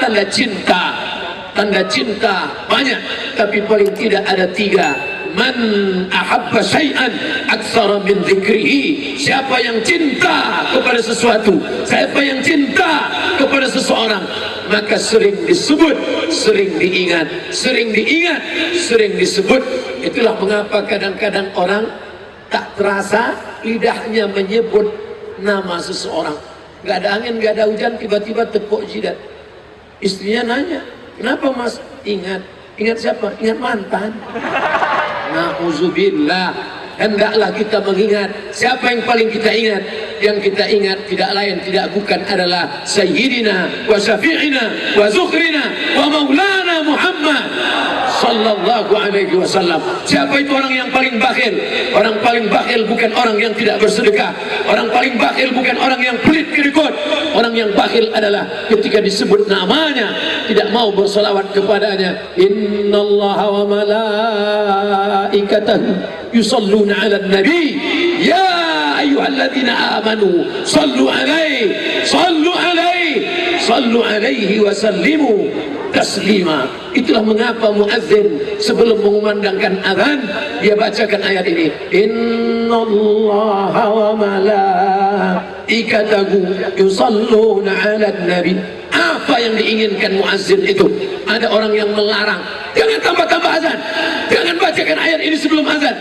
tanda cinta? Tanda cinta banyak, tapi paling tidak ada 3. Man ahabba syai'an aktsara min dzikrihi. Siapa yang cinta kepada sesuatu, siapa yang cinta kepada seseorang, maka sering disebut, sering diingat, sering diingat, sering disebut. Itulah mengapa kadang-kadang orang tak terasa lidahnya menyebut nama seseorang. Gak ada angin, gak ada hujan, tiba-tiba tepuk jidat. Istrinya nanya, kenapa mas? Ingat. Ingat siapa? Ingat mantan. Na'udzubillah. Hendaklah kita mengingat. Siapa yang paling kita ingat? Yang kita ingat tidak lain, tidak bukan adalah Sayyidina wa Syafi'ina wa Zukhrina wa Maulana Muhammad sallallahu alaihi wasallam. Siapa itu orang yang paling bakhil? Orang paling bakhil bukan orang yang tidak bersedekah. Orang paling bakhil bukan orang yang pelit kerikut. Orang yang bakhil adalah ketika disebut namanya tidak mau berselawat kepadanya. Innallaha wa malaikatahu yusalluna 'alan nabi ya ayyuhalladzina amanu sallu alaihi wa sallimu taslima. Itulah mengapa muadzin sebelum mengumandangkan azan dia bacakan ayat ini, innallaha wa malaikatahu yusalluna 'alan nabi. Apa yang diinginkan muadzin itu? Ada orang yang melarang, jangan tambah-tambah azan, jangan bacakan ayat ini sebelum azan.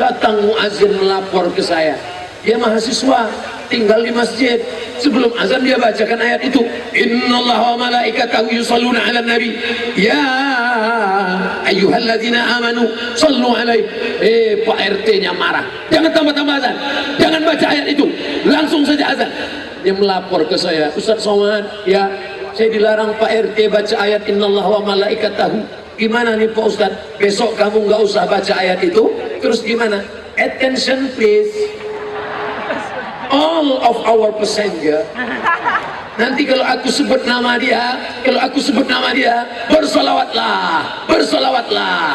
Datang muadzin melapor ke saya, dia mahasiswa tinggal di masjid, sebelum azan dia bacakan ayat itu, innallaha wa malaikatahu yusalluna 'alan nabi ya ayyuhalladzina amanu sallu alaihi. Pak RT-nya marah, jangan tambah-tambah azan, jangan baca ayat itu, langsung saja azan. Dia melapor ke saya, Ustaz Somad, ya saya dilarang Pak RT baca ayat innallaha wa malaikatahu. Gimana nih Pak Ustaz, besok kamu nggak usah baca ayat itu, terus gimana? Attention please, all of our passenger. Nanti kalau aku sebut nama dia, bersolawatlah, bersolawatlah.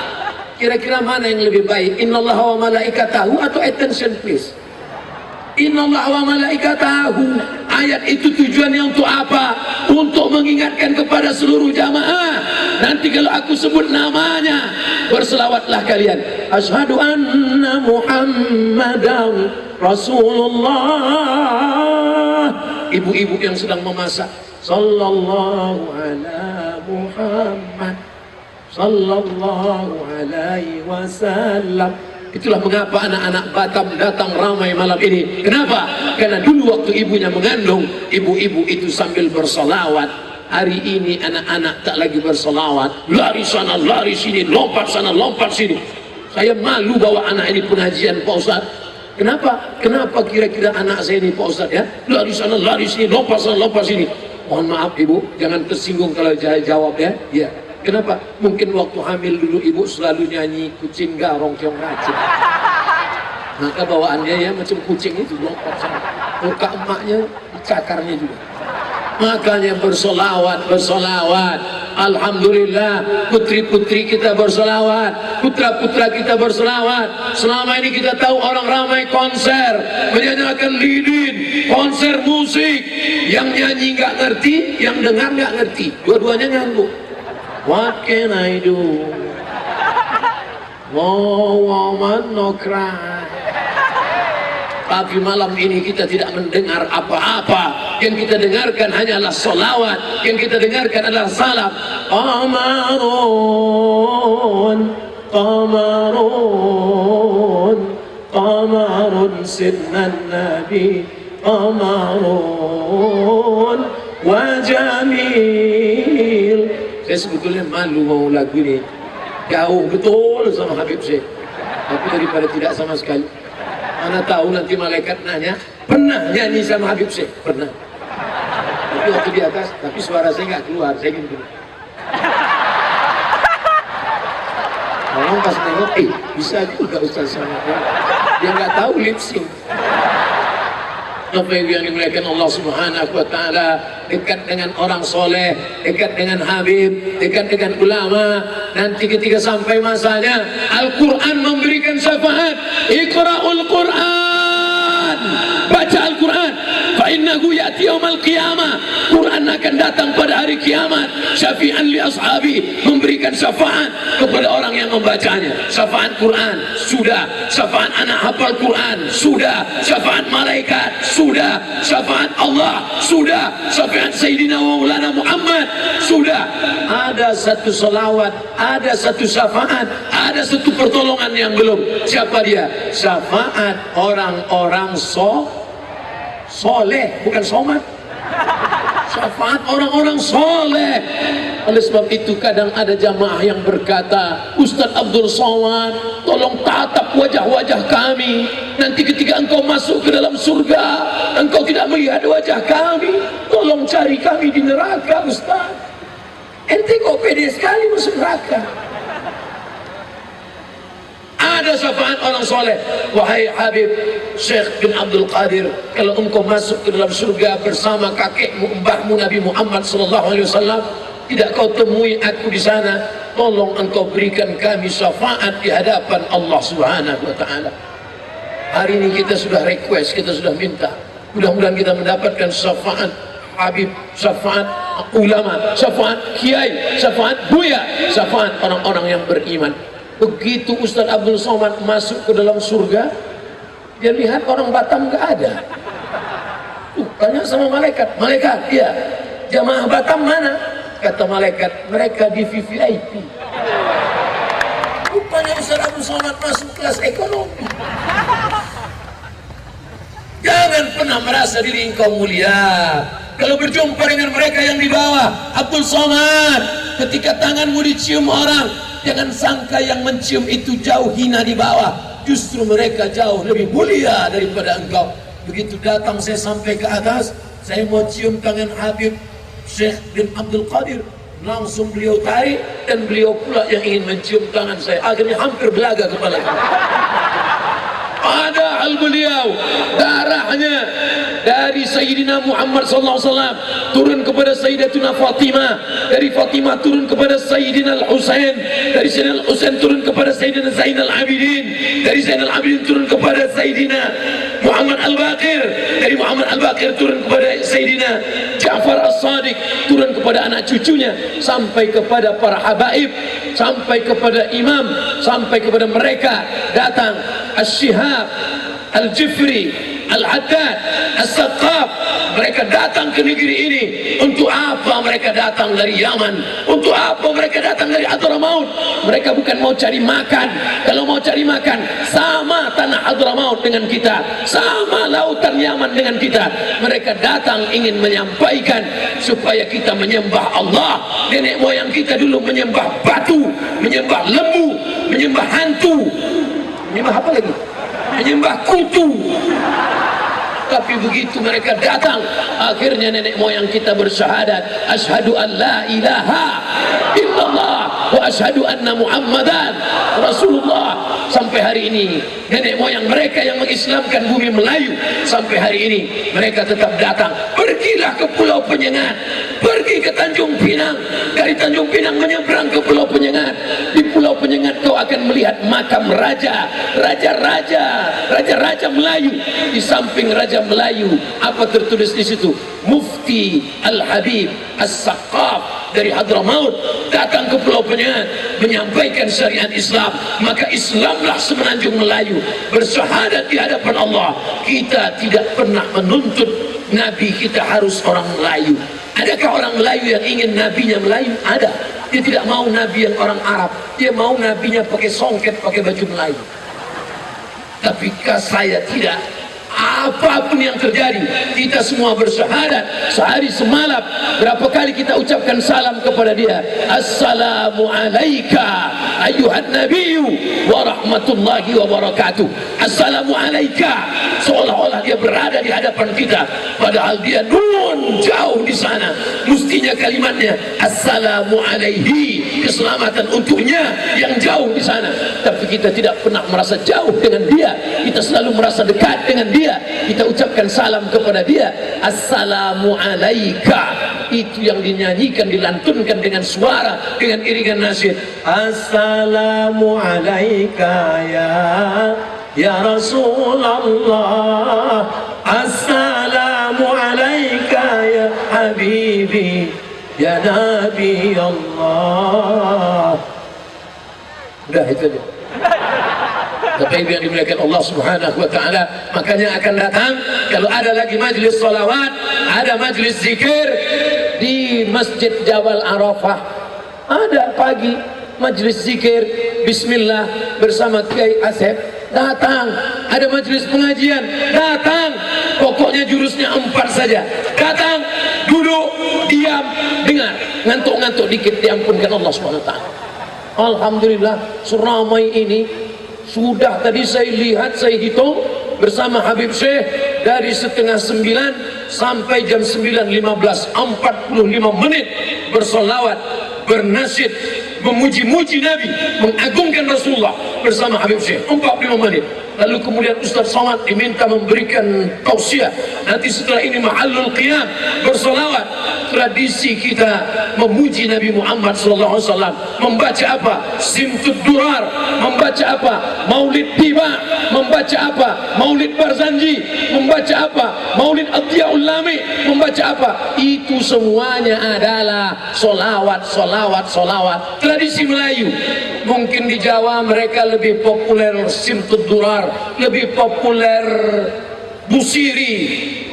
Kira-kira mana yang lebih baik, innallaha wa malaikatahu atau attention please? Innallaha wa malaikatahu. Ayat itu tujuannya untuk apa? Untuk mengingatkan kepada seluruh jamaah. Nanti kalau aku sebut namanya, berselawatlah kalian. Asyhadu anna Muhammadan Rasulullah. Ibu-ibu yang sedang memasak, sallallahu ala Muhammad sallallahu alaihi wasallam. Itulah mengapa anak-anak Batam datang ramai malam ini. Kenapa? Karena dulu waktu ibunya mengandung, ibu-ibu itu sambil bersolawat. Hari ini anak-anak tak lagi bersolawat, lari sana, lari sini, lompat sana, lompat sini. Saya malu bawa anak ini pengajian Pak Ustaz. Kenapa? Kenapa kira-kira anak saya ini Pak Ustaz ya? Lari sana, lari sini, lompat sana, lompat sini. Mohon maaf ibu, jangan tersinggung kalau saya jawab ya. Ya. Kenapa? Mungkin waktu hamil dulu ibu selalu nyanyi kucing garong keong racun. Maka bawaannya ya macam kucing itu lompat sana. Muka emaknya cakarnya juga. Makanya bersolawat, bersolawat. Alhamdulillah, putri-putri kita bersolawat, putra-putra kita bersolawat. Selama ini kita tahu orang ramai konser, menyanyikan lilin, konser musik. Yang nyanyi nggak ngerti, yang dengar nggak ngerti. Dua-duanya ngangguk. What can I do? No woman, no cry. Tapi malam ini kita tidak mendengar apa-apa. Yang kita dengarkan hanyalah solawat. Yang kita dengarkan adalah salam. Qamarun, qamarun, qamarun sinnan nabi, qamarun wa jamil. Saya sebetulnya malu mau lagu ini, jauh betul sama Habib Syekh, tapi daripada tidak sama sekali. Mana tahu nanti malaikat nanya, pernah nyanyi sama Habib Syekh? Pernah. Tapi waktu di atas, tapi suara saya nggak keluar, saya gini. Orang pas nengok, bisa juga Ustaz sama dia nggak tahu lip sync. Bapak Ibu yang dimuliakan Allah Subhanahu wa Ta'ala, dekat dengan orang soleh, dekat dengan Habib, dekat dengan ulama. Nanti ketika sampai masanya, Al-Quran memberikan syafaat. Iqra'ul Quran, baca Al-Quran. Fa innahu ya'ti yaumal qiyamah. Quran akan datang pada hari kiamat, syafi'an li ashabi, memberikan syafaat kepada orang yang membacanya. Syafaat Quran sudah, syafaat anak hafal Quran sudah, syafaat malaikat sudah, syafaat Allah sudah, syafaat Sayyidina Maulana Muhammad sudah. Ada satu salawat, ada satu syafaat, ada satu pertolongan yang belum. Siapa dia? Syafaat orang-orang soleh, bukan somat. Syafaat orang-orang soleh. Oleh sebab itu kadang ada jamaah yang berkata, Ustaz Abdul Somad, tolong tatap wajah-wajah kami. Nanti ketika engkau masuk ke dalam surga, engkau tidak melihat wajah kami. Tolong cari kami di neraka, Ustaz. Ente kok pede sekali masuk neraka. Ada syafaat orang soleh. Wahai Habib Syekh bin Abdul Qadir, kalau engkau masuk ke dalam surga bersama kakekmu, mbahmu Nabi Muhammad SAW, tidak kau temui aku di sana, tolong engkau berikan kami syafaat di hadapan Allah Subhanahu wa Ta'ala. Hari ini kita sudah request, kita sudah minta, mudah-mudahan kita mendapatkan syafaat Habib, syafaat ulama, syafaat kiai, syafaat buya, syafaat orang-orang yang beriman. Begitu Ustaz Abdul Somad masuk ke dalam surga, dia lihat orang Batam gak ada. Tanya sama malaikat, malaikat, iya, jamaah Batam mana? Kata malaikat, mereka di VVIP. Rupanya Ustaz Abdul Somad masuk kelas ekonomi. Jangan pernah merasa diri engkau mulia. Kalau berjumpa dengan mereka yang di bawah, Abdul Somad, ketika tanganmu dicium orang, jangan sangka yang mencium itu jauh hina di bawah. Justru mereka jauh lebih mulia daripada engkau. Begitu datang saya sampai ke atas, saya mau cium tangan Habib Syekh bin Abdul Qadir, langsung beliau tarik, dan beliau pula yang ingin mencium tangan saya. Akhirnya hampir belaga kepala saya. Ada hal beliau, darahnya dari Sayyidina Muhammad SAW turun kepada Sayyidatuna Fatimah, dari Fatimah turun kepada Sayyidina Al-Husain, dari Sayyidina Al-Husain turun kepada Sayyidina Zainal Abidin, dari Zainal Abidin turun kepada Sayyidina Muhammad Al-Baqir, dari Muhammad Al-Baqir turun kepada Sayyidina Ja'far As-Sadiq, turun kepada anak cucunya, sampai kepada para habaib, sampai kepada imam, sampai kepada mereka datang Asy-Syihab, Al-Jifri, Al-Haddad, As-Saqqaf. Mereka datang ke negeri ini. Untuk apa mereka datang dari Yaman? Untuk apa mereka datang dari Hadramaut? Mereka bukan mau cari makan. Kalau mau cari makan, sama tanah Hadramaut dengan kita, sama lautan Yaman dengan kita. Mereka datang ingin menyampaikan supaya kita menyembah Allah. Nenek moyang kita dulu menyembah batu, menyembah lembu, menyembah hantu, menyembah apa lagi? Menyembah kutu. Tapi begitu mereka datang, akhirnya nenek moyang kita bersyahadat, asyhadu an la ilaha illallah wa asyhadu anna Muhammadan Rasulullah. Sampai hari ini nenek moyang mereka yang mengislamkan bumi Melayu, sampai hari ini mereka tetap datang. Pergilah ke Pulau Penyengat, pergi ke Tanjung Pinang, dari Tanjung Pinang menyeberang ke Pulau Penyengat. Di Pulau Penyengat kau akan melihat makam raja-raja Melayu. Di samping raja Melayu, apa tertulis di situ? Mufti Al-Habib As-Saqqaf dari Hadramaut datang ke Pulau Penyengat menyampaikan syariat Islam. Maka Islamlah semenanjung Melayu bersyahadat di hadapan Allah. Kita tidak pernah menuntut Nabi kita harus orang Melayu. Adakah orang Melayu yang ingin nabinya Melayu? Ada. Dia tidak mau nabi yang orang Arab. Dia mau nabinya pakai songket, pakai baju Melayu. Tapi saya tidak. Apapun yang terjadi, kita semua bersyahadat sehari semalam. Berapa kali kita ucapkan salam kepada dia? Assalamu alaika ayyuhan nabiyyu wa rahmatullahi wa barakatuh. Assalamu alaika, seolah-olah dia berada di hadapan kita, padahal dia nun jauh di sana. Mestinya kalimatnya assalamu alaihi, keselamatan untuknya yang jauh di sana. Tapi kita tidak pernah merasa jauh dengan dia, kita selalu merasa dekat dengan dia. Kita ucapkan salam kepada dia, assalamu alaika. Itu yang dinyanyikan, dilantunkan dengan suara, dengan iringan nasyid. Assalamu alaika ya Rasulullah, assalamu alaika ya Nabi Allah. Udah itu aja. Bapak Ibu yang dimuliakan Allah Subhanahu wa ta'ala, makanya akan datang kalau ada lagi majlis salawat, ada majlis zikir di Masjid Jabal Arafah. Ada pagi majlis zikir bismillah bersama Kiai Asep, datang. Ada majlis pengajian, datang. Pokoknya jurusnya 4 saja. Datang, duduk, diam, dengar. Ngantuk-ngantuk dikit diampunkan Allah Subhanahu wa ta'ala. Alhamdulillah seramai ini. Sudah tadi saya lihat, saya hitung bersama Habib Syekh dari setengah 9 sampai jam 9.15, 45 menit bersolawat, bernasyid, memuji-muji Nabi, mengagungkan Rasulullah bersama Habib Syekh 45 menit. Lalu kemudian Ustaz Somad diminta memberikan tausiah. Nanti setelah ini mahallul qiyam, bersolawat. Tradisi kita memuji Nabi Muhammad SAW. Membaca apa? Simtud Durar. Membaca apa? Maulid Tiba. Membaca apa? Maulid Barzanji. Membaca apa? Maulid Adiyahul Lami. Membaca apa? Itu semuanya adalah solawat, solawat, solawat. Tradisi Melayu. Mungkin di Jawa mereka lebih populer Simtud Durar, lebih populer Busiri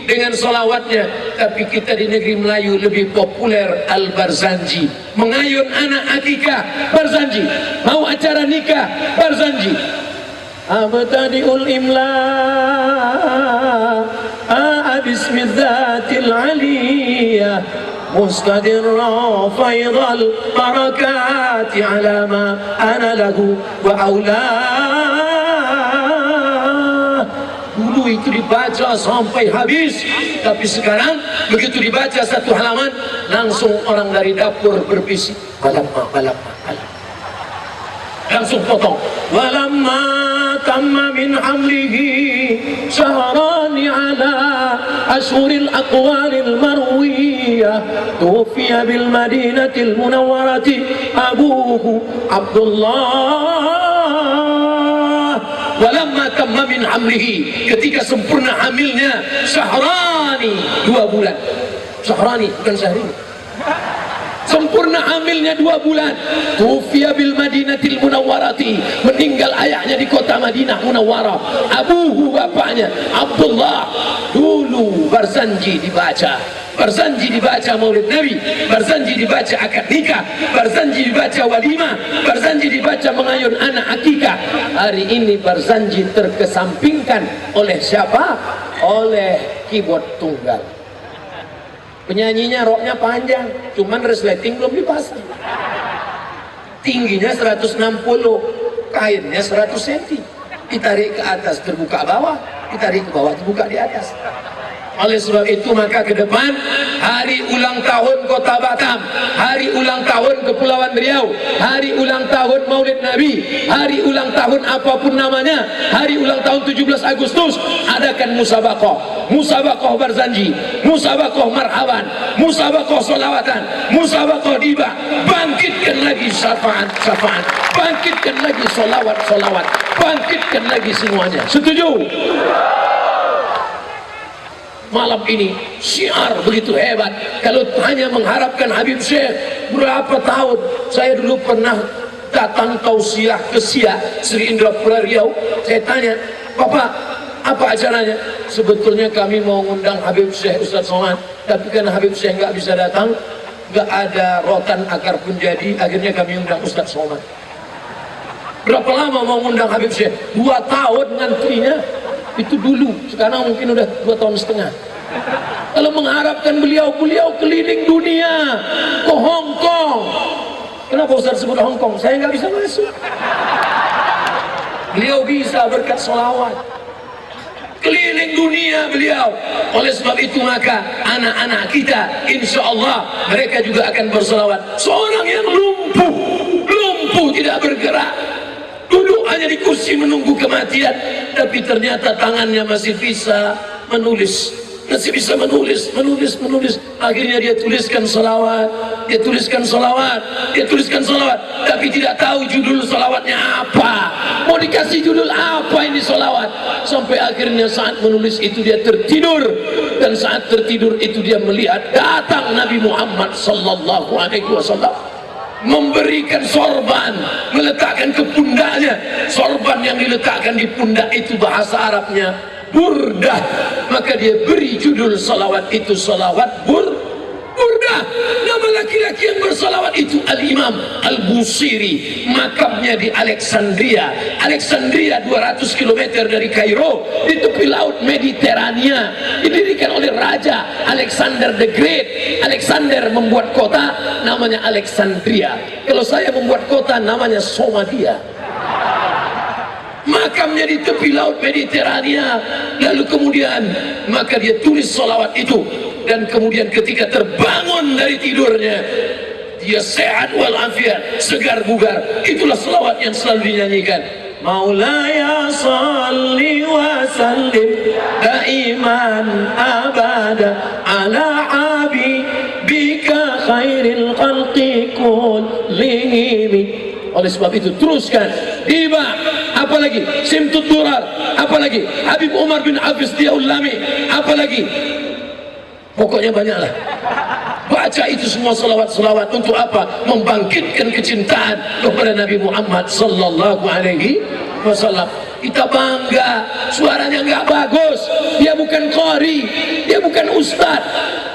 dengan solawatnya, tapi kita di negeri Melayu lebih populer Al-Barzanji. Mengayun anak akikah, Barzanji. Mau acara nikah, Barzanji. Abtadi'ul imla bismidzatil aliyah مستدرا فيض البركات على ما أنا له وأولاه. Dulu itu dibaca sampai habis, tapi sekarang begitu dibaca satu halaman langsung orang dari dapur berbisik balamma balamma balamma, langsung potong. Walamma tamma min hamlihi syahrani ala ashuril aqwalil marwiyah tufiya bil madinatil munawwarati abuhu Abdullah. Walamma tamma min hamlihi, ketika sempurna hamilnya, syahrani 2 bulan. Syahrani bukan syahri. Sempurna hamilnya 2 bulan. Tufiya bil Madinatil Munawwarati, meninggal ayahnya di kota Madinah Munawwarah. Abuhu, bapaknya Abdullah. Dulu Barzanji dibaca, Barzanji dibaca Maulid Nabi, Barzanji dibaca akad nikah, Barzanji dibaca walimah, Barzanji dibaca mengayun anak akikah. Hari ini Barzanji terkesampingkan oleh siapa? Oleh keyboard tunggal. Penyanyinya roknya panjang, cuman resleting belum dipasang. Tingginya 160, kainnya 100 cm. Ditarik ke atas terbuka bawah, ditarik ke bawah terbuka di atas. Oleh sebab itu maka ke depan hari ulang tahun Kota Batam, hari ulang tahun Kepulauan Riau, hari ulang tahun Maulid Nabi, hari ulang tahun apapun namanya, hari ulang tahun 17 Agustus, adakan musabakoh, musabakoh Barzanji, musabakoh marhaban, musabakoh solawatan, musabakoh diba. Bangkitkan lagi syafaat, syafaat, bangkitkan lagi solawat, solawat, bangkitkan lagi semuanya. Setuju? Malam ini syiar begitu hebat. Kalau hanya mengharapkan Habib Syekh, berapa tahun saya dulu pernah datang tausiah ke Siak Sri Indrapura Riau. Saya tanya, Bapak apa acaranya? Sebetulnya kami mau ngundang Habib Syekh Ustaz Somad, tapi karena Habib Syekh nggak bisa datang, nggak ada rotan akar pun jadi, akhirnya kami undang Ustaz Somad. Berapa lama mau ngundang Habib Syekh? 2 tahun ngantrinya. Itu dulu, sekarang mungkin udah 2,5 tahun. Kalau mengharapkan beliau keliling dunia ke Hong Kong. Kenapa Ustaz sebut Hong Kong? Saya nggak bisa masuk. Beliau bisa berkat sholawat, keliling dunia beliau. Oleh sebab itu maka anak-anak kita insya Allah mereka juga akan bersolawat. Seorang yang lumpuh tidak bergerak, duduk hanya di kursi menunggu kematian, tapi ternyata tangannya masih bisa menulis, masih bisa menulis. Akhirnya dia tuliskan salawat, dia tuliskan salawat, tapi tidak tahu judul salawatnya apa. mau dikasih judul apa ini solawat? Sampai akhirnya saat menulis itu dia tertidur, dan saat tertidur itu dia melihat datang Nabi Muhammad sallallahu alaihi wasallam memberikan sorban, meletakkan ke pundaknya. Sorban yang diletakkan di pundak itu bahasa Arabnya burdah, maka dia beri judul salawat itu salawat burdah. Nama laki-laki yang bersalawat itu Al-Imam Al-Busiri, makamnya di Alexandria. Alexandria 200 km dari Kairo, di tepi laut Mediterania, didirikan oleh Raja Alexander the Great. Alexander membuat kota namanya Alexandria. Kalau saya membuat kota namanya Somalia. Makamnya di tepi laut Mediterania. Lalu kemudian maka dia tulis salawat itu, dan kemudian ketika terbangun dari tidurnya dia sehat walafiat, segar bugar. Itulah salawat yang selalu dinyanyikan. Maulaya salli wa sallim daiman abada ala habibika khairil khalqi kullihim. Oleh sebab itu teruskan Diba, apalagi Simtut Durar, apalagi Habib Umar bin Hafiz Diaulami, apalagi pokoknya banyaklah. Baca itu semua salawat-salawat untuk apa? Membangkitkan kecintaan kepada Nabi Muhammad sallallahu alaihi wasallam. Kita bangga, suaranya nggak bagus, dia bukan qari, dia bukan ustad,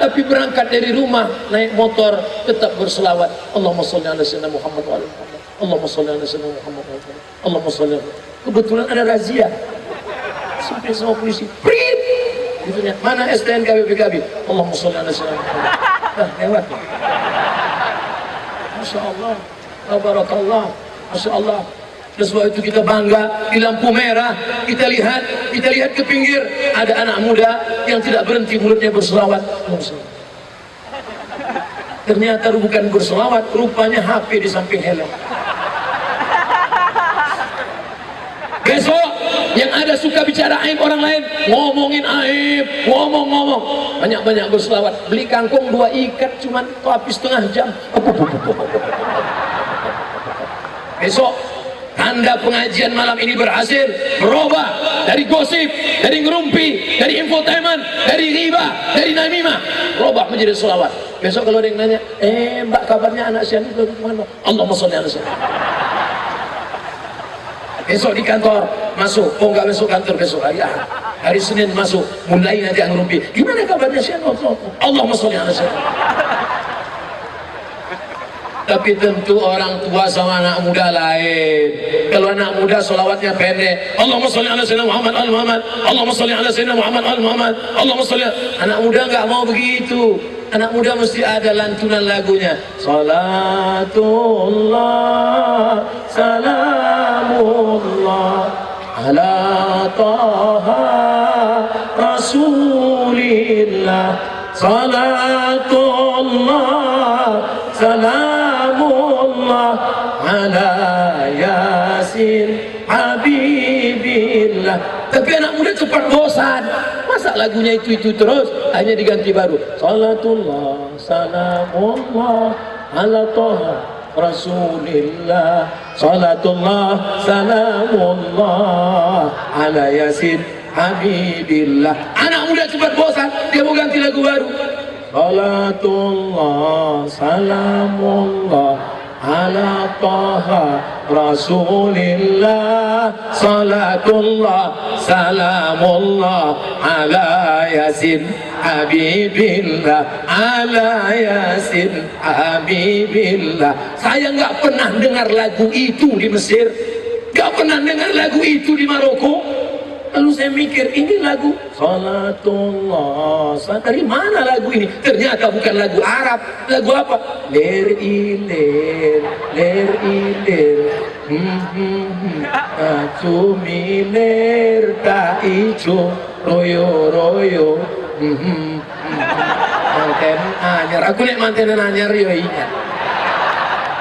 tapi berangkat dari rumah naik motor tetap berselawat. Allahumma sholli ala sayyidina Muhammad wa ala Muhammad. Allahumma sholli ala sayyidina Muhammad wa ala Muhammad. Allahumma sholli ala. Kebetulan ada razia. Sampai sama polisi. Prit. Gitu ya. Mana STNK BPKB? Allahumma sholli ala sayyidina Muhammad. Lewat. Masya Allah, tabarakallah, Masya Allah. Dan sebab itu kita bangga di lampu merah kita lihat ke pinggir ada anak muda yang tidak berhenti mulutnya berselawat. Ternyata bukan berselawat, rupanya HP di samping helm. Besok yang ada suka bicara aib orang lain, ngomongin aib, ngomong banyak-banyak berselawat. Beli kangkung 2 ikat cuman habis setengah jam. Besok tanda pengajian malam ini berhasil berubah dari gosip, dari ngerumpi, dari infotainment, dari riba, dari namimah, berubah menjadi selawat. Besok kalau ada yang nanya, mbak kabarnya anak saya itu kemana? Allahumma sholli ala sayyidina. Besok di kantor masuk, oh enggak besok kantor, besok hari Senin masuk, mulai ngajak ngerumpi. Gimana kabarnya saya? Allahumma sholli ala sayyidina. Tapi tentu orang tua sama anak muda lain. Kalau anak muda solawatnya pendek, Allahumma sholli ala sayyidina Muhammad al Muhammad, Allahumma sholli ala sayyidina Muhammad al Muhammad, Allahumma sholli. Anak muda nggak mau begitu. Anak muda mesti ada lantunan lagunya. Salatullah, salamullah ala taha rasulillah. Salatullah, salamullah ala yasin habibillah. Tapi anak muda cepat bosan. Masa lagunya itu terus, hanya diganti baru. Salatullah, salamullah ala toha rasulillah. Salatullah, salamullah ala yasin habibillah. Anak muda cepat bosan, dia mau ganti lagu baru. Salatullah, salamullah ala taha rasulillah. Salatullah, salamullah ala yasin habibillah, ala yasin habibillah. Saya nggak pernah dengar lagu itu di Mesir, nggak pernah dengar lagu itu di Maroko. Lalu saya mikir, ini lagu Salatullah, dari mana lagu ini? Ternyata bukan lagu Arab. Lagu apa? Ler iler, ler iler, acumi ler ta ijo, royo royo, manten anyar. Aku lihat manten anyar yo iya.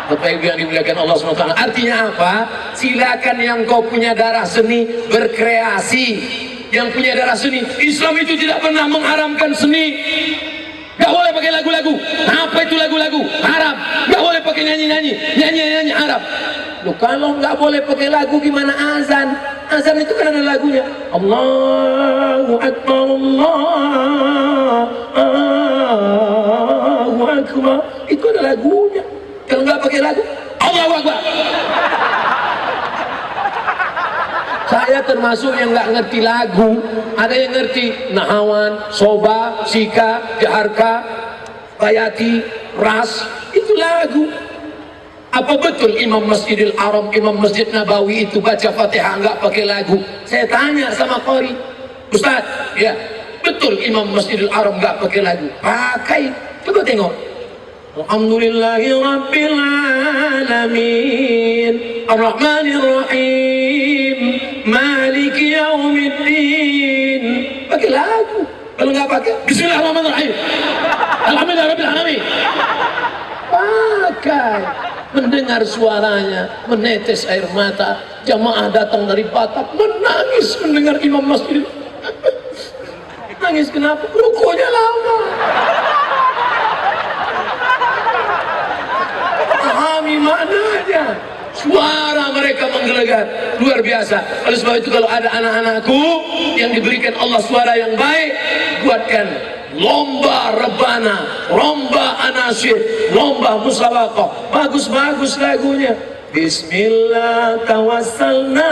Bapak Ibu yang dimuliakan Allah SWT. Artinya apa? Silakan yang kau punya darah seni berkreasi. Yang punya darah seni. Islam itu tidak pernah mengharamkan seni. Gak boleh pakai lagu-lagu. Apa itu lagu-lagu? Haram. Gak boleh pakai nyanyi-nyanyi. Nyanyi-nyanyi Arab. Loh, kalau nggak boleh pakai lagu gimana azan? Azan itu kan ada lagunya. Allahu Akbar, Allahu Akbar. Itu ada lagunya. Kalau nggak pakai lagu, Allahu Akbar. Saya termasuk yang nggak ngerti lagu. Ada yang ngerti nahawan, soba, sika, jaharka, bayati, ras. Itu lagu. Apa betul Imam Masjidil Haram, Imam Masjid Nabawi itu baca Fatihah nggak pakai lagu? Saya tanya sama Qori, Ustaz, ya betul Imam Masjidil Haram nggak pakai lagu? Pakai. Coba tengok. Alhamdulillahi Rabbil Alamin, Ar-Rahmanir Rahim, Maliki Yaumiddin. Pakai lagu. Kalau nggak pakai, Bismillahirrahmanirrahim, Alhamdulillah Rabbil Alamin. Pakai. Mendengar suaranya, menetes air mata. Jamaah datang dari Batak menangis mendengar Imam Masjid. Nangis kenapa? Rukunya lama. Pahami maknanya. Suara mereka menggelegar, luar biasa. Oleh sebab itu kalau ada anak-anakku yang diberikan Allah suara yang baik, buatkan lomba rebana, lomba anasir, lomba musabaqah. Bagus-bagus lagunya. Bismillah tawassalna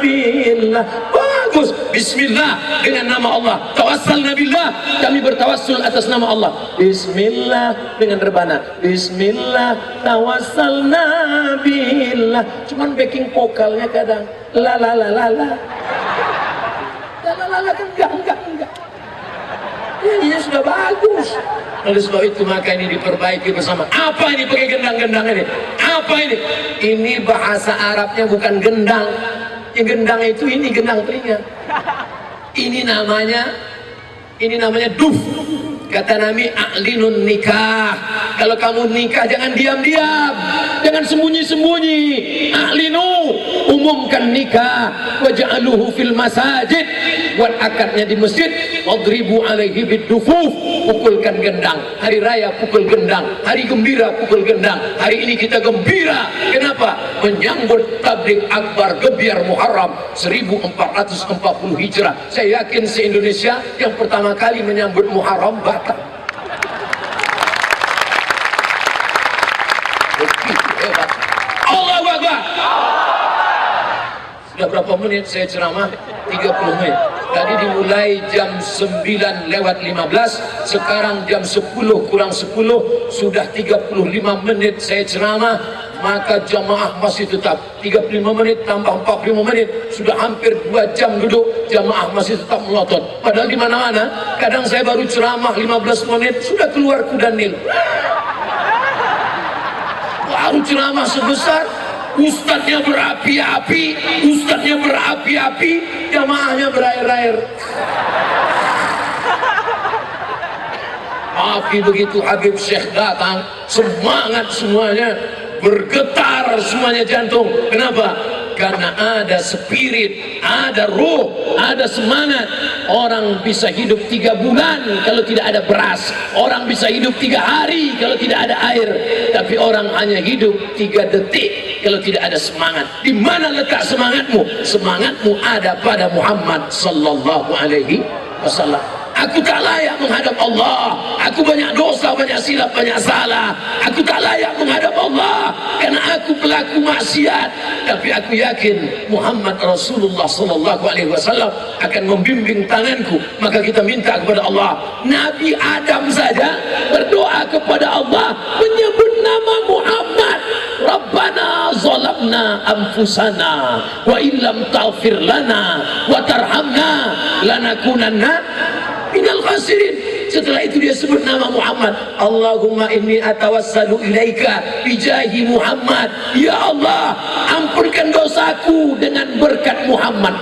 billah. Bagus. Bismillah, dengan nama Allah. Tawassalna billah, kami bertawassul atas nama Allah. Bismillah, dengan rebana. Bismillah tawassalna billah. Cuman backing vokalnya kadang la la la la la. La la la la kan enggak. Ini sudah bagus. Oleh sebab itu maka ini diperbaiki bersama. Apa ini pakai gendang-gendang ini? Apa ini? Ini bahasa Arabnya bukan gendang. Yang gendang itu ini gendang telinga. Ini namanya duf. Kata Nabi, a'linun nikah. Kalau kamu nikah jangan diam-diam, jangan sembunyi-sembunyi. A'linu, umumkan nikah. Waja'aluhu fil masajid, buat akadnya di masjid. Wadribu alaihi bidufuf, pukulkan gendang. Hari raya pukul gendang, hari gembira pukul gendang. Hari ini kita gembira. Kenapa? Menyambut tabligh akbar Gebiar Muharram 1440 Hijrah. Saya yakin se-Indonesia yang pertama kali menyambut Muharram Batak. Begitu hebat. Allahu Akbar. Sudah berapa menit saya ceramah? 30 menit. Tadi dimulai jam 9:15, sekarang jam 10 kurang 10, sudah 35 menit saya ceramah. Maka jamaah masih tetap 35 menit tambah 45 menit, sudah hampir 2 jam duduk, jamaah masih tetap melotot. Padahal di mana-mana kadang saya baru ceramah 15 menit sudah keluar kuda Nil. Baru ceramah sebesar, ustadznya berapi-api, jamaahnya berair-air. Tapi begitu Habib Syekh datang, semangat semuanya, bergetar semuanya jantung. Kenapa? Karena ada spirit, ada roh, ada semangat. Orang bisa hidup 3 bulan kalau tidak ada beras. Orang bisa hidup 3 hari kalau tidak ada air. Tapi orang hanya hidup 3 detik kalau tidak ada semangat. Di mana letak semangatmu? Semangatmu ada pada Muhammad sallallahu alaihi wasallam. Aku tak layak menghadap Allah. Aku banyak dosa, banyak silap, banyak salah. Aku tak layak menghadap Allah karena aku pelaku maksiat. Tapi aku yakin Muhammad Rasulullah sallallahu alaihi wasallam akan membimbing tanganku. Maka kita minta kepada Allah. Nabi Adam saja berdoa kepada Allah menyebut nama Muhammad. Rabbana zalamna anfusana wa illam taghfir lana wa tarhamna lanakunanna minal khasirin. Setelah itu dia sebut nama Muhammad. Allahumma inni atawassalu ilaika bijahi Muhammad. Ya Allah, ampunkan dosaku dengan berkat Muhammad.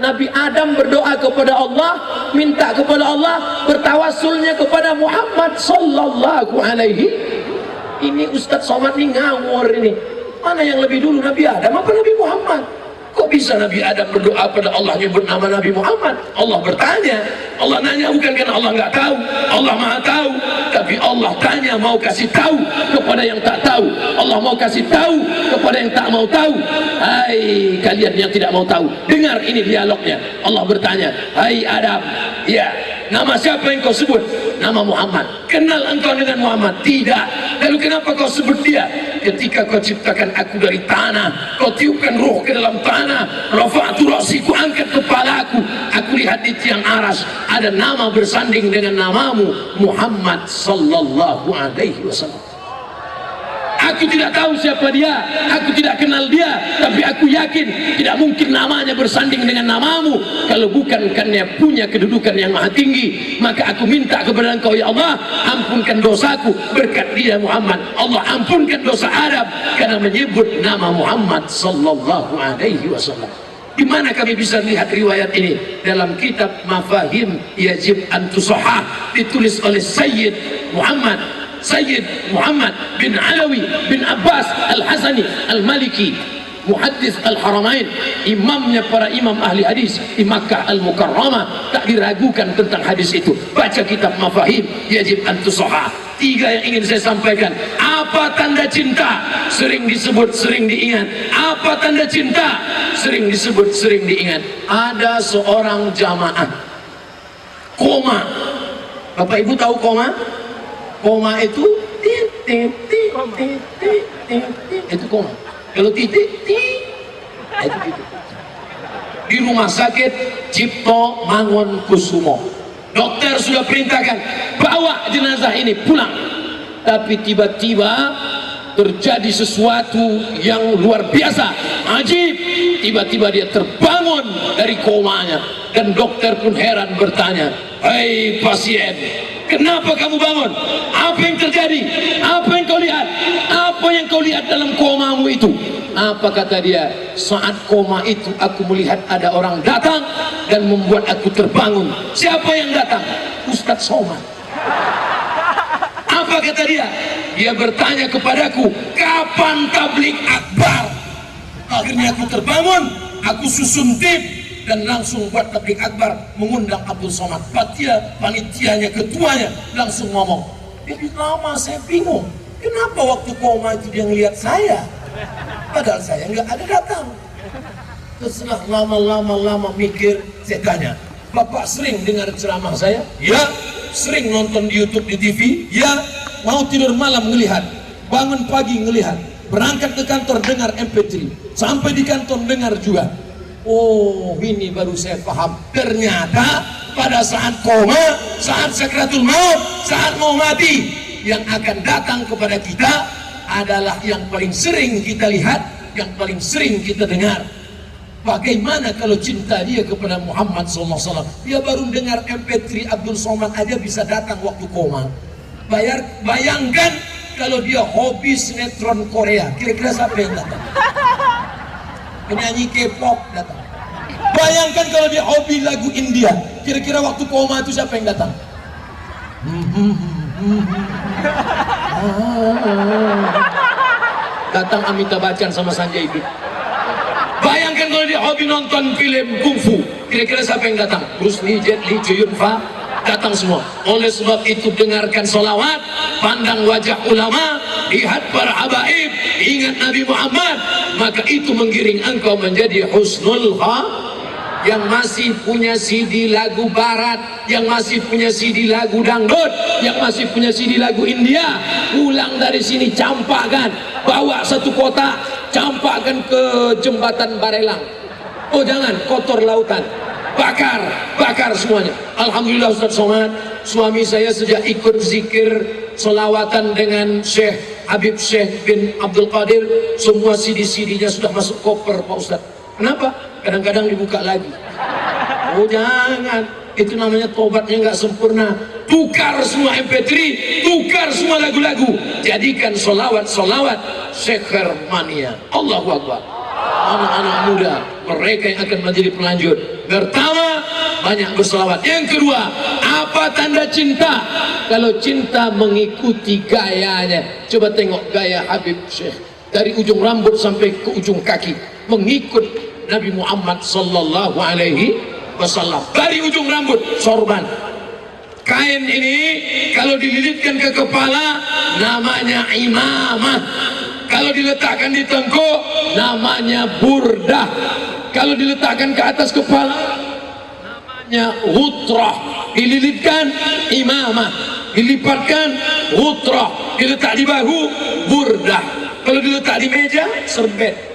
Nabi Adam berdoa kepada Allah, minta kepada Allah, bertawassulnya kepada Muhammad sallallahu alaihi. Ini Ustadz Somad ini ngawur ini. Mana yang lebih dulu, Nabi Adam apa Nabi Muhammad? Kok bisa Nabi Adam berdoa pada Allah nyebut nama Nabi Muhammad? Allah bertanya. Allah nanya bukan karena Allah nggak tahu. Allah maha tahu. Tapi Allah tanya mau kasih tahu kepada yang tak tahu. Allah mau kasih tahu kepada yang tak mau tahu. Hai kalian yang tidak mau tahu, dengar ini dialognya. Allah bertanya, hai Adam, ya, nama siapa yang kau sebut? Nama Muhammad. Kenal engkau dengan Muhammad? Tidak. Lalu kenapa kau sebut dia? Ketika kau ciptakan aku dari tanah, kau tiupkan ruh ke dalam tanah, rafa'tu ra'si, ku angkat kepalaku, aku lihat di tiang aras ada nama bersanding dengan namamu, Muhammad sallallahu alaihi wasallam. Aku tidak tahu siapa dia, aku tidak kenal dia, tapi aku yakin tidak mungkin namanya bersanding dengan namamu. Kalau bukan karena punya kedudukan yang maha tinggi, maka aku minta kepada engkau, ya Allah, ampunkan dosaku berkat dia Muhammad. Allah ampunkan dosa Adam karena menyebut nama Muhammad sallallahu alaihi wasallam. Di mana kami bisa lihat riwayat ini? Dalam kitab Mafahim Yajib an Tusahhah, ditulis oleh Sayyid Muhammad bin Alawi bin Abbas Al-Hasani Al-Maliki, muhaddis Al-Haramain, imamnya para imam ahli hadis di Makkah Al-Mukarramah. Tak diragukan tentang hadis itu. Baca kitab Mafahim Yajib an Tusahhah. 3 yang ingin saya sampaikan. Apa tanda cinta? Sering disebut, sering diingat. Apa tanda cinta? Sering disebut, sering diingat. Ada seorang jamaah koma. Bapak Ibu tahu koma? Koma itu itu koma. Kalau titik itu titik. Di rumah sakit Cipto Mangunkusumo, dokter sudah perintahkan bawa jenazah ini pulang, tapi tiba-tiba terjadi sesuatu yang luar biasa, ajib. Tiba-tiba dia terbangun dari komanya, dan dokter pun heran bertanya, hei pasien, kenapa kamu bangun? Apa yang terjadi? Apa yang kau lihat? Apa yang kau lihat dalam komamu itu? Apa kata dia? Saat koma itu aku melihat ada orang datang dan membuat aku terbangun. Siapa yang datang? Ustadz Somad. Apa kata dia? Dia bertanya kepadaku, kapan tablik akbar? Akhirnya aku terbangun, aku susun tip dan langsung buat tablik akbar, mengundang Abdul Somad. Panitianya, ketuanya langsung ngomong. Jadi lama saya bingung, kenapa waktu koma itu dia ngelihat saya, padahal saya nggak ada datang. Setelah lama mikir, saya tanya, Bapak sering dengar ceramah saya? Ya. Sering nonton di YouTube, di TV? Ya. Mau tidur malam ngelihat, bangun pagi ngelihat, berangkat ke kantor dengar MP3, sampai di kantor dengar juga. Oh, ini baru saya paham. Ternyata pada saat koma, saat sakratul maut, saat mau mati, yang akan datang kepada kita adalah yang paling sering kita lihat, yang paling sering kita dengar. Bagaimana kalau cinta dia kepada Muhammad SAW? Dia baru dengar MP3 Abdul Somad aja bisa datang waktu koma. Bayangkan kalau dia hobi sinetron Korea, kira-kira siapa yang datang? Penyanyi K-pop datang. Bayangkan kalau dia hobi lagu India, kira-kira waktu koma itu siapa yang datang? Datang Amitabh Bachchan sama Sanjay Dutt. Bayangkan kalau dia hobi nonton film kungfu, kira-kira siapa yang datang? Bruce Lee, Jet Li, Chow Yun Fat, datang semua. Oleh sebab itu dengarkan solawat, pandang wajah ulama, lihat para habaib, ingat Nabi Muhammad, maka itu menggiring engkau menjadi husnul khatimah. Yang masih punya CD lagu barat, yang masih punya CD lagu dangdut, yang masih punya CD lagu India, pulang dari sini campakkan, bawa satu kotak, campakkan ke jembatan Barelang. Oh jangan, kotor lautan, bakar semuanya. Alhamdulillah Ustadz Somad, suami saya sejak ikut zikir solawatan dengan Syekh Habib Syekh bin Abdul Qadir, semua CD-CD-nya sudah masuk koper Pak Ustadz. Kenapa? Kadang-kadang dibuka lagi. Oh jangan, itu namanya tobatnya nggak sempurna. Tukar semua MP3, tukar semua lagu-lagu, jadikan solawat Syekhar Mania. Allahu Akbar. Anak-anak muda, mereka yang akan menjadi pelanjut. Pertama, banyak bersolawat. Yang kedua, apa tanda cinta? Kalau cinta mengikuti gayanya. Coba tengok gaya Habib Syekh, dari ujung rambut sampai ke ujung kaki, mengikut Nabi Muhammad sallallahu alaihi wasallam. Dari ujung rambut sorban. Kain ini kalau dililitkan ke kepala namanya imamah. Kalau diletakkan di tengkuk namanya burdah. Kalau diletakkan ke atas kepala namanya ghutrah. Dililitkan imamah, dilipatkan ghutrah, diletak di bahu burdah. Kalau diletak di meja serbet.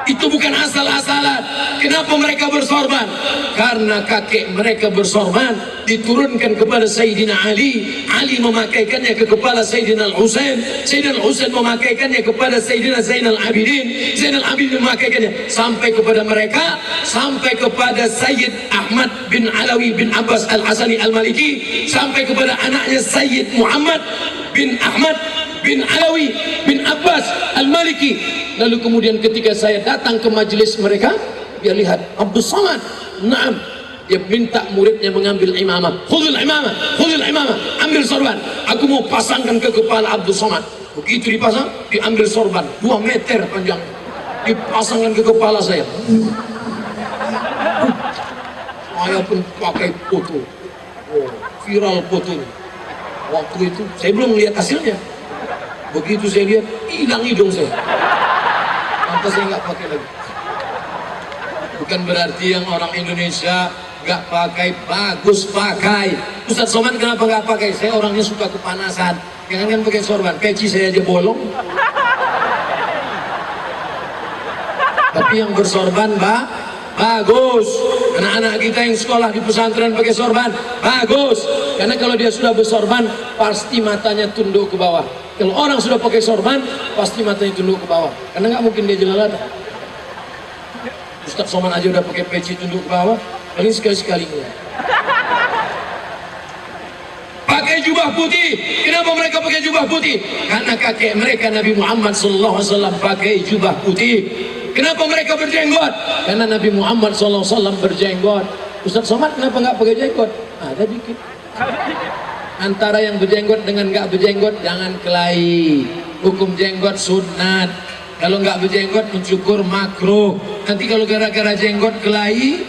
Itu bukan asal-asalan. Kenapa mereka bersorban? Karena kakek mereka bersorban diturunkan kepada Sayyidina Ali. Ali memakaikannya ke kepala Sayyidina Al-Husain. Sayyidina Al-Husain memakaikannya kepada Sayyidina Zainal Abidin. Zainal Abidin memakaikannya sampai kepada mereka, sampai kepada Sayyid Ahmad bin Alawi bin Abbas Al-Hasani Al-Maliki, sampai kepada anaknya Sayyid Muhammad bin Ahmad bin Alawi bin Abbas Al-Maliki. Lalu kemudian ketika saya datang ke majelis mereka, dia lihat Abdul Somad, naam, dia minta muridnya mengambil imamah. Khudul imamah, khudul imamah, ambil sorban. Aku mau pasangkan ke kepala Abdul Somad. Begitu dipasang, diambil sorban 2 meter panjang, dipasangkan ke kepala saya. Saya pun pakai foto, viral fotonya. Waktu itu saya belum lihat hasilnya. Begitu saya lihat, hilang hidung saya. Lantas saya nggak pakai lagi. Bukan berarti yang orang Indonesia nggak pakai, bagus pakai. Ustaz Somad kenapa nggak pakai? Saya orangnya suka kepanasan. Jangan pakai sorban, peci saya aja bolong. Tapi yang bersorban bagus. Anak-anak kita yang sekolah di pesantren pakai sorban bagus. Karena kalau dia sudah bersorban pasti matanya tunduk ke bawah. Kalau orang sudah pakai sorban pasti matanya tunduk ke bawah. Karena nggak mungkin dia jelalatan. Ustaz Somad aja udah pakai peci tunduk ke bawah, paling sekali-sekalinya. Pakai jubah putih. Kenapa mereka pakai jubah putih? Karena kakek mereka Nabi Muhammad SAW pakai jubah putih. Kenapa mereka berjenggot? Karena Nabi Muhammad SAW berjenggot. Ustaz Somad kenapa nggak pakai jenggot? Ada dikit. Antara yang berjenggot dengan nggak berjenggot jangan kelahi. Hukum jenggot sunat. Kalau nggak berjenggot mencukur makruh. Nanti kalau gara-gara jenggot kelahi,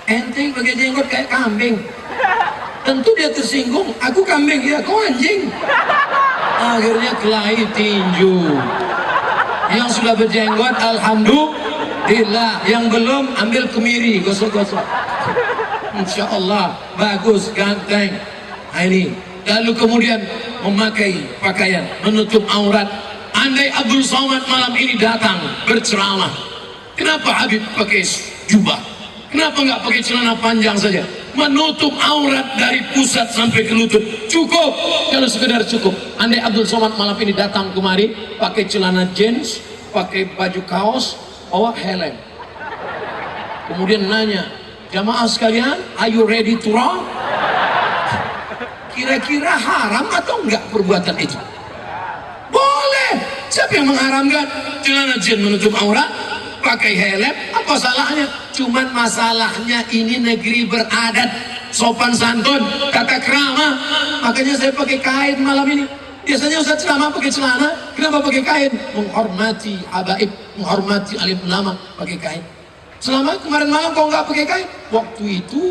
ente pakai jenggot kayak kambing. Tentu dia tersinggung. Aku kambing, ya kau anjing. Akhirnya kelahi tinju. Yang sudah berjenggot alhamdulillah, yang belum ambil kemiri, gosok-gosok. Insya Allah bagus, ganteng. Nah, ini lalu kemudian memakai pakaian menutup aurat. Andai Abdul Somad malam ini datang berceramah, kenapa Habib pakai jubah? Kenapa nggak pakai celana panjang saja? Menutup aurat dari pusat sampai ke lutut cukup. Kalau sekedar cukup. Andai Abdul Somad malam ini datang kemari pakai celana jeans, pakai baju kaos, bawa helm, kemudian nanya, jamaah sekalian, are you ready to rock? Kira-kira haram atau enggak perbuatan itu? Boleh. Siapa yang mengharamkan? Celana jeans menutup aurat, pakai helm, apa salahnya? Cuman masalahnya ini negeri beradat, sopan santun, tata krama. Makanya saya pakai kain malam ini. Biasanya Ustaz ceramah pakai celana, kenapa pakai kain? Menghormati habaib, menghormati alim ulama, pakai kain. Selama kemarin malam kau nggak pakai kain, waktu itu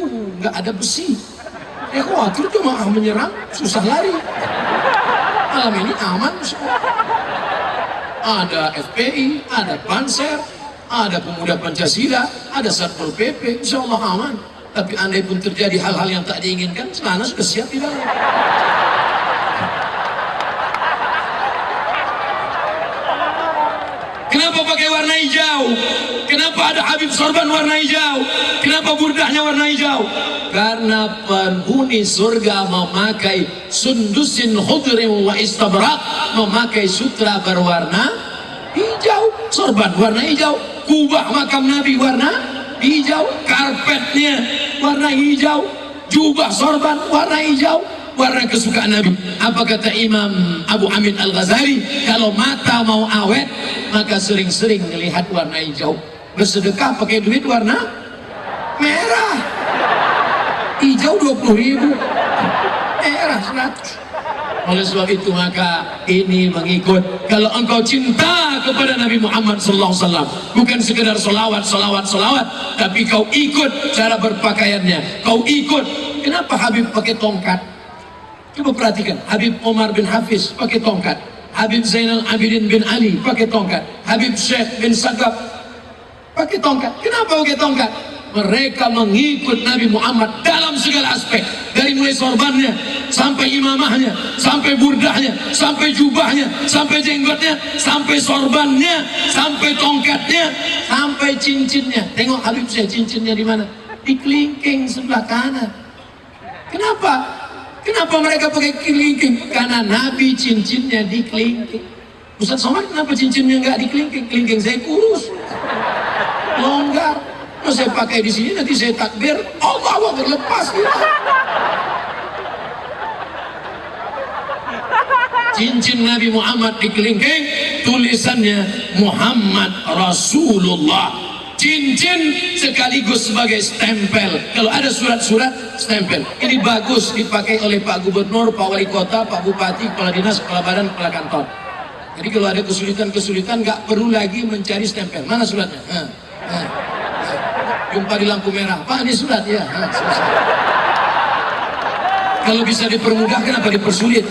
nggak ada besi. Ya khawatir jemaah menyerang, susah lari. Malam ini aman semua. Ada FPI, ada Banser, ada Pemuda Pancasila, ada Satpol PP, insya Allah aman. Tapi andai pun terjadi hal-hal yang tak diinginkan, celana sudah siap di dalam. Kenapa pakai warna hijau? Kenapa ada Habib sorban warna hijau? Kenapa burdahnya warna hijau? Karena penghuni surga memakai sundusin khudrin wa istabrak, memakai sutra berwarna hijau, sorban warna hijau, kubah makam Nabi warna hijau, karpetnya warna hijau, jubah sorban warna hijau, warna kesukaan Nabi. Apa kata Imam Abu Hamid Al-Ghazali? Kalau mata mau awet, maka sering-sering melihat warna hijau. Bersedekah pakai duit warna merah. Hijau 20.000, merah 100. Oleh sebab itu maka ini mengikut. Kalau engkau cinta kepada Nabi Muhammad SAW, bukan sekedar solawat, tapi kau ikut cara berpakaiannya, kau ikut. Kenapa Habib pakai tongkat? Coba perhatikan, Habib Omar bin Hafiz pakai tongkat, Habib Zainal Abidin bin Ali pakai tongkat, Habib Syekh bin Sagab pakai tongkat. Kenapa pakai tongkat? Mereka mengikut Nabi Muhammad dalam segala aspek, dari mulai sorbannya, sampai imamahnya, sampai burdahnya, sampai jubahnya, sampai jenggotnya, sampai sorbannya, sampai tongkatnya, sampai cincinnya. Tengok Habib saya, cincinnya di mana? Di kelingking sebelah kanan. Kenapa? Kenapa mereka pakai kelingking? Karena Nabi cincinnya di kelingking. Ustaz Somad, kenapa cincinnya nggak di kelingking? Kelingking saya kurus, longgar. Kalau saya pakai di sini nanti saya takbir, Allah berlepas gitu. Cincin Nabi Muhammad di kelingking, tulisannya Muhammad Rasulullah. Cincin sekaligus sebagai stempel. Kalau ada surat-surat, stempel. Ini bagus dipakai oleh Pak Gubernur, Pak Wali Kota, Pak Bupati, Kepala Dinas, Kepala Badan, Kepala Kantor. Jadi kalau ada kesulitan-kesulitan, nggak perlu lagi mencari stempel. Mana suratnya? Jumpa di lampu merah, Pak ini surat ya. Selesai. Kalau bisa dipermudah, kenapa dipersulit?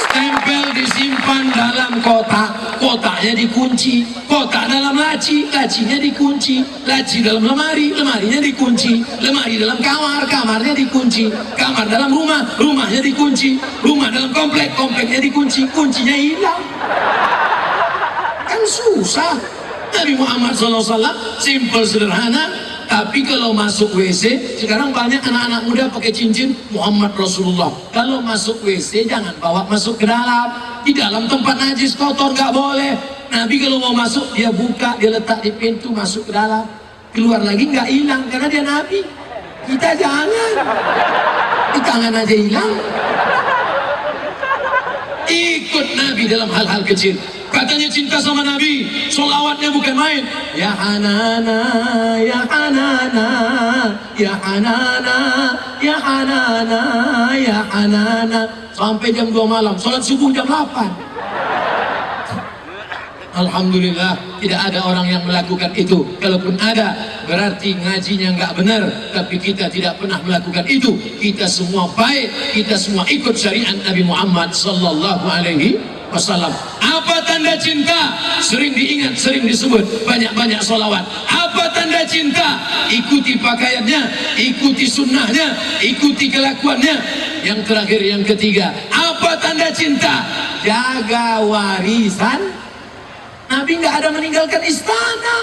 Stempel disimpan dalam kotak, kotaknya dikunci, kotak dalam laci, lacinya dikunci, laci dalam lemari, lemarinya dikunci, lemari dalam kamar, kamarnya dikunci, kamar dalam rumah, rumahnya dikunci, rumah dalam komplek, kompleknya dikunci, kuncinya hilang. Kan susah. Nabi Muhammad SAW simple, sederhana, tapi kalau masuk WC, sekarang banyak anak-anak muda pakai cincin Muhammad Rasulullah. Kalau masuk WC jangan bawa masuk ke dalam. Di dalam tempat najis kotor nggak boleh. Nabi kalau mau masuk dia buka, dia letak di pintu, masuk ke dalam, keluar lagi nggak hilang karena dia Nabi. Kita jangan, di tangan aja hilang. Ikut Nabi dalam hal-hal kecil. Katanya cinta sama Nabi, sholawatnya bukan main. Ya Hanana, ya Hanana, ya Hanana, ya Hanana, ya Hanana, sampai jam 2 malam. Sholat subuh jam 8. Alhamdulillah tidak ada orang yang melakukan itu. Kalaupun ada, berarti ngajinya nggak benar. Tapi kita tidak pernah melakukan itu. Kita semua baik, kita semua ikut syariat Nabi Muhammad sallallahu alaihi wasallam. Apa tanda cinta? Sering diingat, sering disebut, banyak-banyak sholawat. Apa tanda cinta? Ikuti pakaiannya, ikuti sunnahnya, ikuti kelakuannya. Yang terakhir, yang ketiga, apa tanda cinta? Jaga warisan Nabi. Nggak ada meninggalkan istana.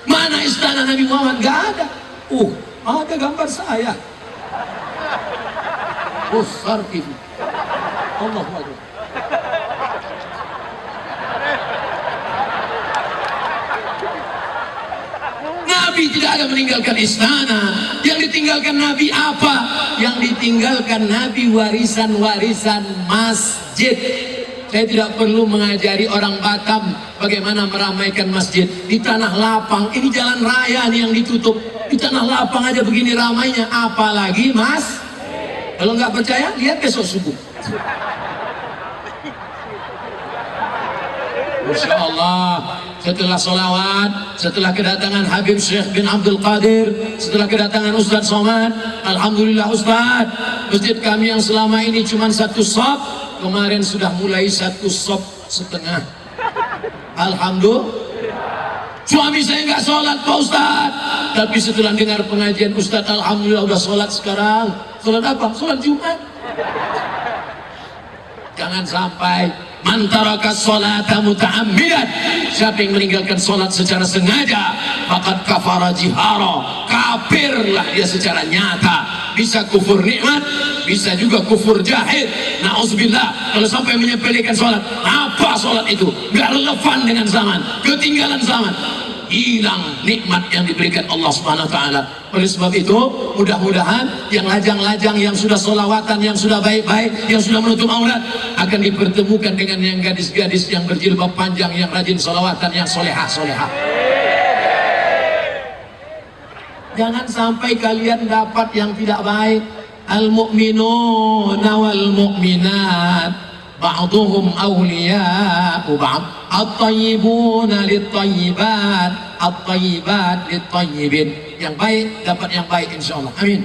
Mana istana Nabi Muhammad? Nggak ada. Ada gambar saya. Besar itu. Allahu Akbar. Nabi tidak ada meninggalkan istana. Yang ditinggalkan Nabi apa? Yang ditinggalkan Nabi warisan-warisan masjid. Saya tidak perlu mengajari orang Batam bagaimana meramaikan masjid. Di tanah lapang, ini jalan raya nih yang ditutup. Di tanah lapang aja begini ramainya, apalagi mas? Kalau nggak percaya, lihat besok subuh. Masya Allah, setelah sholawat, setelah kedatangan Habib Syekh bin Abdul Qadir, setelah kedatangan Ustadz Somad, Alhamdulillah Ustadz, masjid kami yang selama ini cuma satu shop, kemarin sudah mulai 1,5 shop. Alhamdulillah. Suami saya nggak sholat Pak Ustadz, tapi setelah dengar pengajian Ustadz, Alhamdulillah udah sholat sekarang. Sholat apa? Sholat Jumat. Jangan sampai mantaraka sholata muta'ammidan, siapa yang meninggalkan sholat secara sengaja, faqad kafara jihara, kafirlah dia secara nyata. Bisa kufur nikmat, bisa juga kufur jahid. Na'udzubillah. Kalau sampai menyepelekan sholat, apa sholat itu? Gak relevan dengan zaman, ketinggalan zaman, hilang nikmat yang diberikan Allah Subhanahu wa taala. Oleh sebab itu, mudah-mudahan yang lajang-lajang, yang sudah sholawatan, yang sudah baik-baik, yang sudah menutup aurat, akan dipertemukan dengan yang gadis-gadis yang berjilbab panjang, yang rajin sholawatan, yang solehah-solehah. Jangan sampai kalian dapat yang tidak baik. al-mu'minuna wal mu'minat ba'duhum awliya'u ba'd, at-tayyibuna lit-tayyibat, at-tayyibat lit-tayyibin. Yang baik dapat yang baik insyaallah. Amin.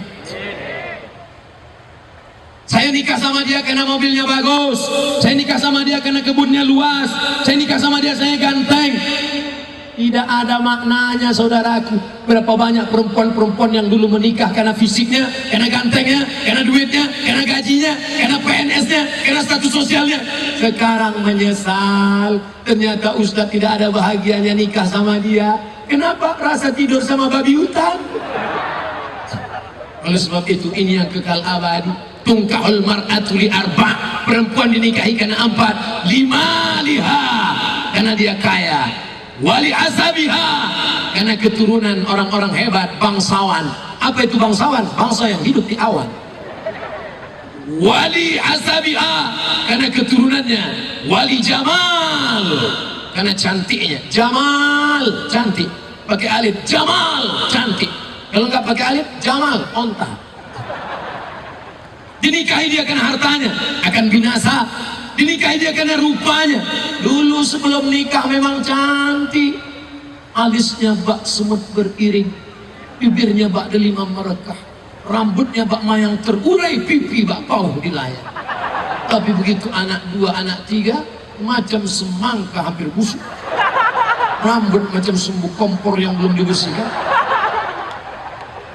Saya nikah sama dia karena mobilnya bagus, saya nikah sama dia karena kebunnya luas, saya nikah sama dia saya ganteng. Tidak ada maknanya saudaraku. Berapa banyak perempuan-perempuan yang dulu menikah karena fisiknya, karena gantengnya, karena duitnya, karena gajinya, karena PNS-nya, karena status sosialnya. Sekarang menyesal, ternyata Ustadz tidak ada bahagianya nikah sama dia. Kenapa? Rasa tidur sama babi hutan. Oleh sebab itu ini yang kekal abadi. Tungkahul mar'atu li arba', perempuan dinikahi karena 4. 5 liha, karena dia kaya. Wali asabiha, karena keturunan orang-orang hebat, bangsawan. Apa itu bangsawan? Bangsa yang hidup di awan. Wali asabiha, karena keturunannya. Wali jamal, karena cantiknya. Jamal, cantik. Pakai alif, jamal, cantik. Kalau nggak pakai alif, jamal, onta. Dinikahi dia karena hartanya, akan binasa. Dinikahi dia karena rupanya. Dulu sebelum nikah memang cantik, alisnya bak semut beriring, bibirnya bak delima merekah, rambutnya bak mayang terurai, pipi bak pauh di layar. Tapi begitu anak 2, anak 3, macam semangka hampir busuk, rambut macam sumbu kompor yang belum dibersihkan,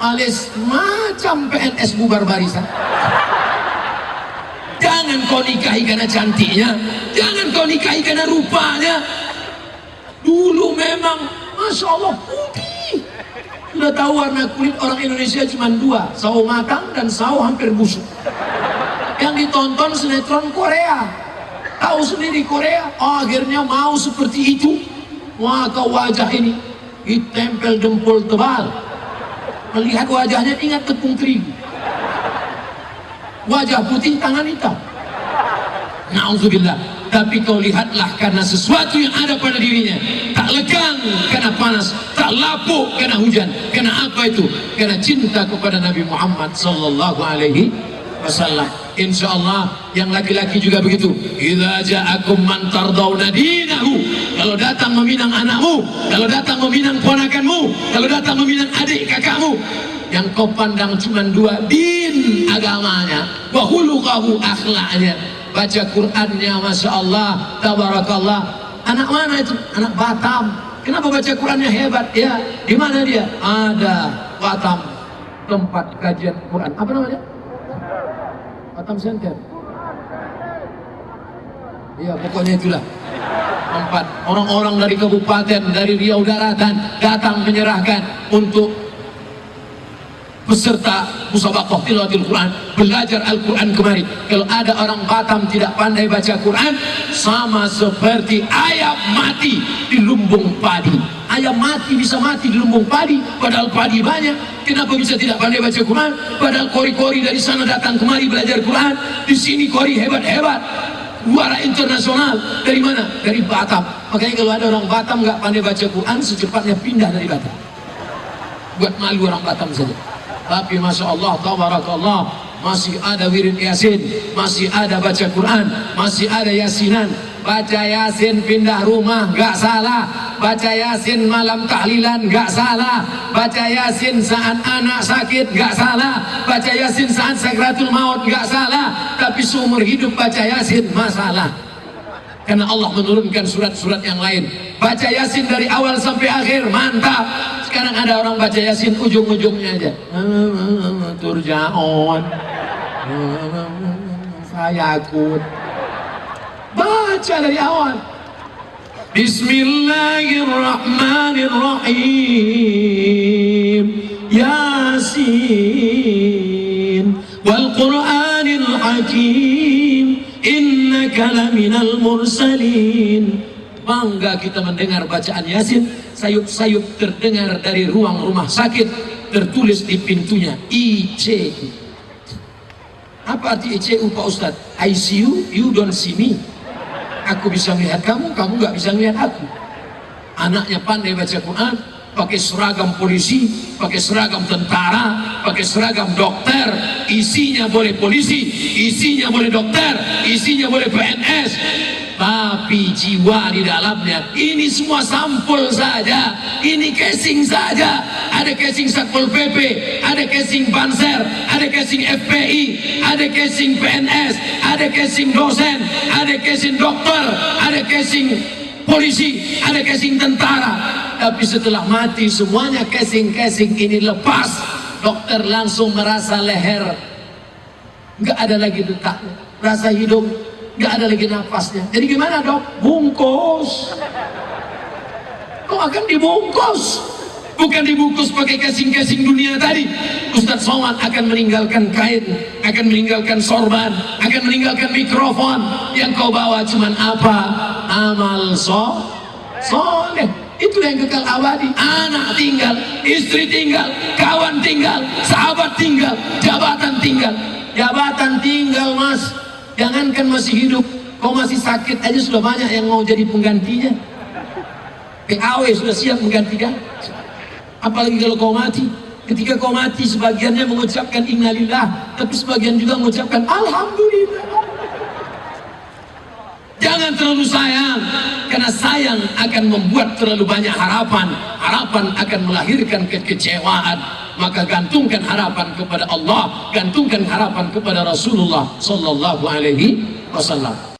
alis macam PNS bubar barisan. Jangan kau nikahi karena cantiknya, jangan kau nikahi karena rupanya. Dulu memang Masya Allah putih. Sudah tahu warna kulit orang Indonesia cuma 2, sawo matang dan sawo hampir busuk. Yang ditonton sinetron Korea. Tahu sendiri Korea, oh, akhirnya mau seperti itu. Maka wajah ini ditempel jempol tebal. Melihat wajahnya ingat tepung terigu. Wajah putih, tangan hitam. Na'udzubillah. Tapi kau lihatlah, karena sesuatu yang ada pada dirinya, tak lekang karena panas, tak lapuk karena hujan. Karena apa itu? Karena cinta kepada Nabi Muhammad sallallahu alaihi wasallam. Insyaallah yang laki-laki juga begitu. Idza ja'akum man tardawna dinahu, kalau datang meminang anakmu, kalau datang meminang ponakanmu, kalau datang meminang adik kakakmu, yang kau pandang cuma 2, din agamanya, wa khuluquhu akhlaknya, baca Qur'annya, Masya Allah, tabarakallah. Anak mana itu? Anak Batam. Kenapa baca Qur'annya hebat? Ya, di mana dia? Ada Batam, tempat kajian Qur'an. Apa namanya? Batam Center. Ya, pokoknya itulah tempat orang-orang dari kabupaten, dari Riau Daratan datang menyerahkan untuk peserta musabaqah tilawatil Quran, belajar Al-Quran kemari. Kalau ada orang Batam tidak pandai baca Quran, sama seperti ayam mati di lumbung padi. Ayam mati bisa mati di lumbung padi, padahal padi banyak. Kenapa bisa tidak pandai baca Quran? Padahal kori-kori dari sana datang kemari belajar Quran. Di sini kori hebat-hebat, juara internasional. Dari mana? Dari Batam. Makanya kalau ada orang Batam nggak pandai baca Quran, secepatnya pindah dari Batam. Buat malu orang Batam saja. Tapi Masya Allah, tabarakallah, masih ada wirid Yasin, masih ada baca Quran, masih ada Yasinan. Baca Yasin pindah rumah gak salah, baca Yasin malam tahlilan gak salah, baca Yasin saat anak sakit gak salah, baca Yasin saat sakratul maut gak salah. Tapi seumur hidup baca Yasin masalah, karena Allah menurunkan surat-surat yang lain. Baca Yasin dari awal sampai akhir mantap. Sekarang ada orang baca Yasin ujung-ujungnya aja, turja'un, fayakun. Baca dari awal. Bismillahirrahmanirrahim. Yasin wal Qur'anil Hakim, innaka laminal mursalin. Bangga kita mendengar bacaan Yasin, sayup-sayup terdengar dari ruang rumah sakit, tertulis di pintunya ICU. Apa arti ICU Pak Ustadz? I see you, you don't see me. Aku bisa melihat kamu, kamu nggak bisa melihat aku. Anaknya pandai baca Quran, pakai seragam polisi, pakai seragam tentara, pakai seragam dokter, isinya boleh polisi, isinya boleh dokter, isinya boleh PNS, tapi jiwa di dalamnya ini semua sampul saja, ini casing saja. Ada casing Satpol PP, ada casing Banser, ada casing FPI, ada casing PNS, ada casing dosen, ada casing dokter, ada casing polisi, ada casing tentara. Tapi setelah mati semuanya casing-casing ini lepas. Dokter langsung merasa leher nggak ada lagi detaknya, rasa hidup nggak ada lagi nafasnya. Jadi gimana dok? Bungkus. Kok akan dibungkus? Bukan dibungkus pakai casing-casing dunia tadi. Ustadz Somad akan meninggalkan kain, akan meninggalkan sorban, akan meninggalkan mikrofon. Yang kau bawa cuman apa? Amal soleh. Itu yang kekal abadi. Anak tinggal, istri tinggal, kawan tinggal, sahabat tinggal, jabatan tinggal. Jabatan tinggal mas. Jangankan masih hidup, kau masih sakit aja sudah banyak yang mau jadi penggantinya. PAW sudah siap menggantikan. Apalagi kalau kau mati. Ketika kau mati sebagiannya mengucapkan innalillah, tapi sebagian juga mengucapkan alhamdulillah. Jangan terlalu sayang, karena sayang akan membuat terlalu banyak harapan. Harapan akan melahirkan kekecewaan. Maka gantungkan harapan kepada Allah, gantungkan harapan kepada Rasulullah sallallahu alaihi wasallam.